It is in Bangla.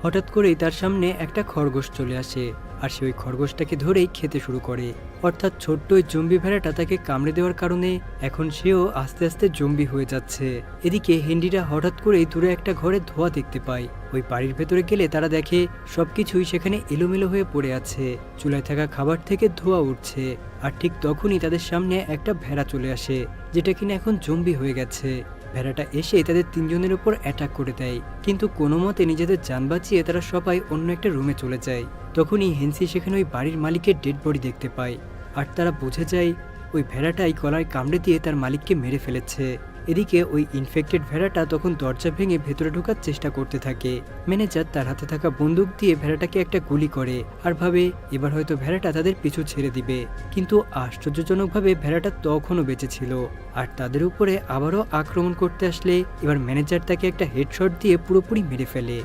হঠাৎ করেই তার সামনে একটা খরগোশ চলে আসে, আর সে ওই খরগোশটাকে ধরেই খেতে শুরু করে। অর্থাৎ ছোট্ট ওই জম্বি ভেড়াটা তাকে কামড়ে দেওয়ার কারণে এখন সেও আস্তে আস্তে জম্বি হয়ে যাচ্ছে। এদিকে হেনরিরা হঠাৎ করেই দূরে একটা ঘরে ধোঁয়া দেখতে পায়। ওই বাড়ির ভেতরে গেলে তারা দেখে সবকিছুই সেখানে এলোমেলো হয়ে পড়ে আছে, চুলায় থাকা খাবার থেকে ধোঁয়া উঠছে। আর ঠিক তখনই তাদের সামনে একটা ভেড়া চলে আসে, যেটা কিনা এখন জম্বি হয়ে গেছে। ভেড়াটা এসে তাদের তিনজনের উপর অ্যাটাক করে দেয়, কিন্তু কোনো মতে নিজেদের যান বাঁচিয়ে তারা সবাই অন্য একটা রুমে চলে যায়। তখনই হেন্সি সেখানে ওই বাড়ির মালিকের ডেড বডি দেখতে পায়, আর তারা বুঝে যায় ওই ভেড়াটাই গলায় কামড়ে দিয়ে তার মালিককে মেরে ফেলেছে। এদিকে ওই ইনফেক্টেড ভেড়াটা তখন দরজা ভেঙে ভেতরে ঢোকার চেষ্টা করতে থাকে। ম্যানেজার তার হাতে থাকা বন্দুক দিয়ে ভেড়াটাকে একটা গুলি করে, আর ভাবে এবার হয়তো ভেড়াটা তাদের পিছু ছেড়ে দিবে। কিন্তু আশ্চর্যজনকভাবে ভেড়াটা তখনও বেঁচে ছিল, আর তাদের উপরে আবারও আক্রমণ করতে আসলে এবার ম্যানেজার তাকে একটা হেডশট দিয়ে পুরোপুরি মেরে ফেলে।